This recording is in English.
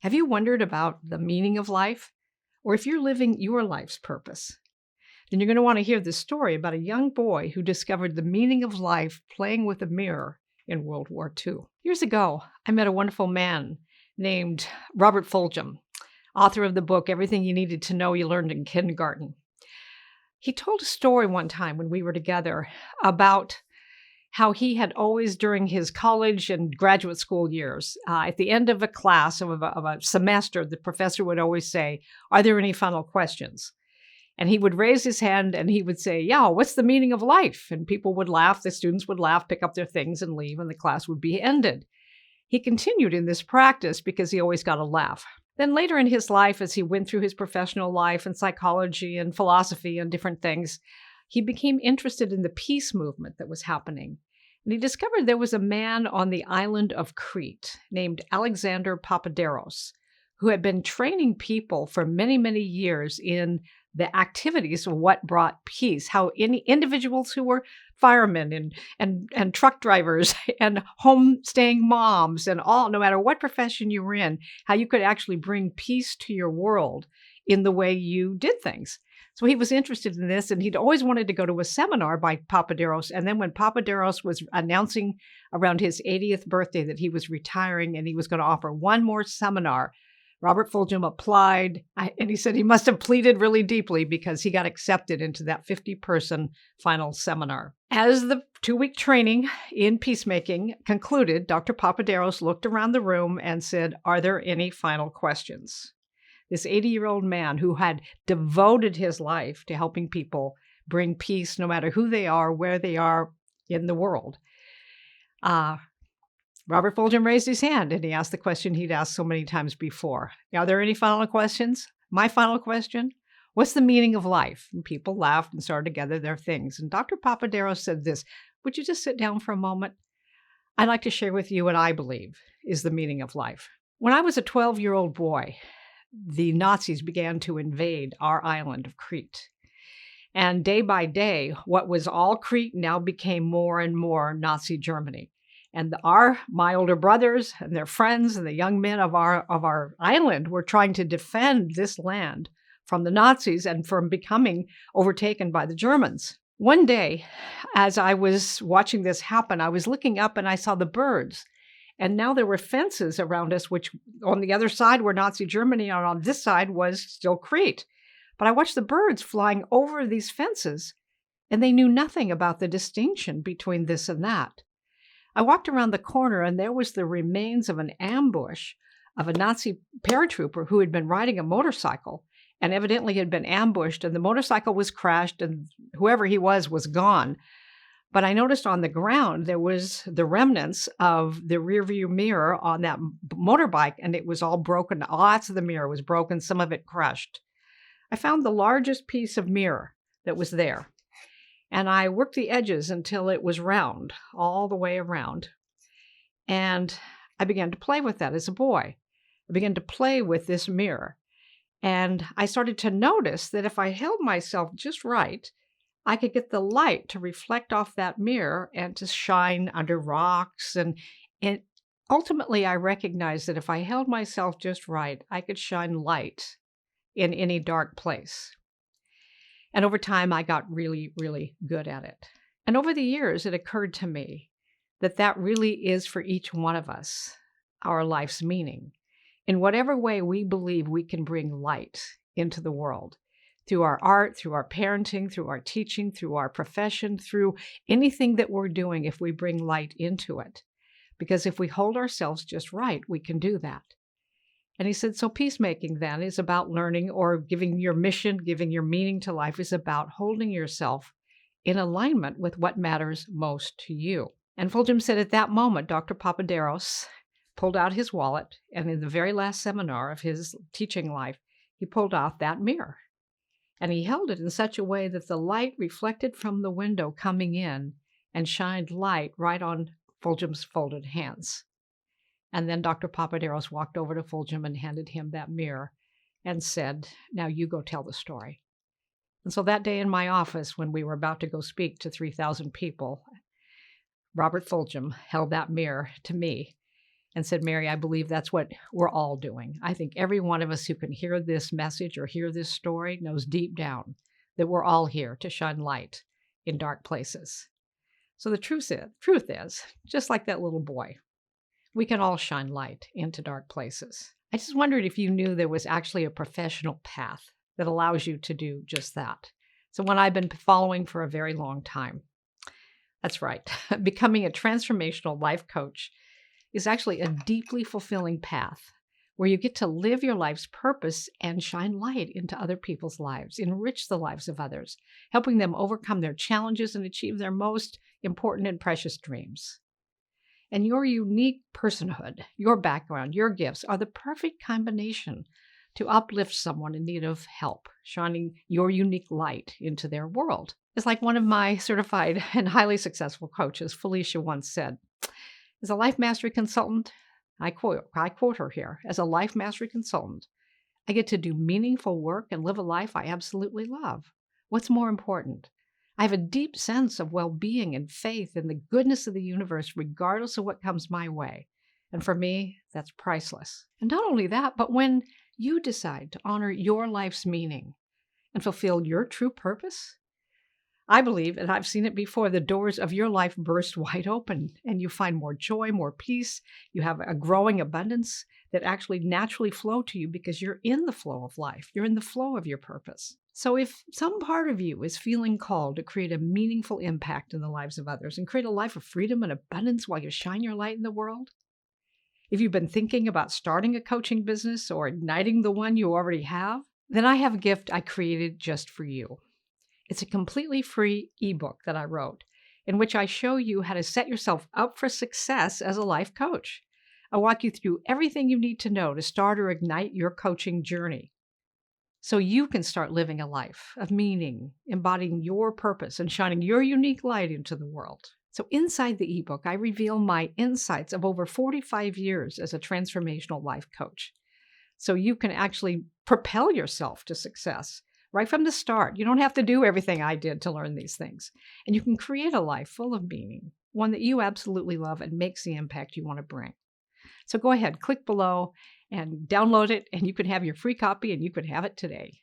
Have you wondered about the meaning of life? Or if you're living your life's purpose? Then you're going to want to hear this story about a young boy who discovered the meaning of life playing with a mirror in World War II. Years ago, I met a wonderful man named Robert Fulghum, author of the book Everything You Needed to Know You Learned in Kindergarten. He told a story one time when we were together about how he had always, during his college and graduate school years, at the end of a class, of a semester, the professor would always say, "Are there any final questions?" And he would raise his hand and he would say, "Yeah, what's the meaning of life?" And people would laugh, the students would laugh, pick up their things and leave, and the class would be ended. He continued in this practice because he always got a laugh. Then later in his life, as he went through his professional life and psychology and philosophy and different things, he became interested in the peace movement that was happening. And he discovered there was a man on the island of Crete named Alexander Papaderos, who had been training people for many, many years in the activities of what brought peace, how individuals who were firemen and truck drivers and home-staying moms and all, no matter what profession you were in, how you could actually bring peace to your world in the way you did things. So he was interested in this, and he'd always wanted to go to a seminar by Papaderos. And then when Papaderos was announcing around his 80th birthday that he was retiring and he was going to offer one more seminar, Robert Fulghum applied, and he said he must have pleaded really deeply because he got accepted into that 50-person final seminar. As the 2-week training in peacemaking concluded, Dr. Papaderos looked around the room and said, "Are there any final questions?" This 80-year-old man who had devoted his life to helping people bring peace no matter who they are, where they are in the world. Robert Fulghum raised his hand and he asked the question he'd asked so many times before. "Are there any final questions? My final question? What's the meaning of life?" And people laughed and started to gather their things. And Dr. Papaderos said this, "Would you just sit down for a moment? I'd like to share with you what I believe is the meaning of life. When I was a 12-year-old boy, the Nazis began to invade our island of Crete. And day by day, what was all Crete now became more and more Nazi Germany. And my older brothers and their friends and the young men of our island were trying to defend this land from the Nazis and from becoming overtaken by the Germans. One day, as I was watching this happen, I was looking up and I saw the birds. And now there were fences around us, which on the other side were Nazi Germany, and on this side was still Crete. But I watched the birds flying over these fences, and they knew nothing about the distinction between this and that. I walked around the corner, and there was the remains of an ambush of a Nazi paratrooper who had been riding a motorcycle and evidently had been ambushed, and the motorcycle was crashed, and whoever he was gone. But I noticed on the ground there was the remnants of the rearview mirror on that motorbike, and it was all broken. Lots of the mirror was broken, some of it crushed. I found the largest piece of mirror that was there, and I worked the edges until it was round, all the way around. And I began to play with that as a boy. I began to play with this mirror. And I started to notice that if I held myself just right, I could get the light to reflect off that mirror and to shine under rocks. And ultimately, I recognized that if I held myself just right, I could shine light in any dark place. And over time, I got really, really good at it. And over the years, it occurred to me that that really is for each one of us, our life's meaning. In whatever way we believe we can bring light into the world, through our art, through our parenting, through our teaching, through our profession, through anything that we're doing, if we bring light into it. Because if we hold ourselves just right, we can do that. And he said, so peacemaking then is about learning, or giving your mission, giving your meaning to life is about holding yourself in alignment with what matters most to you. And Fulghum said at that moment, Dr. Papaderos pulled out his wallet, and in the very last seminar of his teaching life, he pulled out that mirror. And he held it in such a way that the light reflected from the window coming in and shined light right on Fulghum's folded hands. And then Dr. Papaderos walked over to Fulghum and handed him that mirror and said, "Now you go tell the story." And so that day in my office, when we were about to go speak to 3,000 people, Robert Fulghum held that mirror to me and said, Mary, I believe that's what we're all doing. I think every one of us who can hear this message or hear this story knows deep down that we're all here to shine light in dark places. So the truth is, just like that little boy, we can all shine light into dark places. I just wondered if you knew there was actually a professional path that allows you to do just that. So one I've been following for a very long time. That's right. Becoming a transformational life coach is actually a deeply fulfilling path where you get to live your life's purpose and shine light into other people's lives, enrich the lives of others, helping them overcome their challenges and achieve their most important and precious dreams. And your unique personhood, your background, your gifts are the perfect combination to uplift someone in need of help, shining your unique light into their world. It's like one of my certified and highly successful coaches, Felicia, once said, as a life mastery consultant, I quote her here, as a life mastery consultant, I get to do meaningful work and live a life I absolutely love. What's more important? I have a deep sense of well-being and faith in the goodness of the universe, regardless of what comes my way. And for me, that's priceless. And not only that, but when you decide to honor your life's meaning and fulfill your true purpose, I believe, and I've seen it before, the doors of your life burst wide open and you find more joy, more peace. You have a growing abundance that actually naturally flow to you because you're in the flow of life. You're in the flow of your purpose. So if some part of you is feeling called to create a meaningful impact in the lives of others and create a life of freedom and abundance while you shine your light in the world, if you've been thinking about starting a coaching business or igniting the one you already have, then I have a gift I created just for you. It's a completely free ebook that I wrote in which I show you how to set yourself up for success as a life coach. I walk you through everything you need to know to start or ignite your coaching journey so you can start living a life of meaning, embodying your purpose, and shining your unique light into the world. So inside the ebook, I reveal my insights of over 45 years as a transformational life coach. So you can actually propel yourself to success right from the start. You don't have to do everything I did to learn these things. And you can create a life full of meaning, one that you absolutely love and makes the impact you want to bring. So go ahead, click below and download it, and you can have your free copy and you can have it today.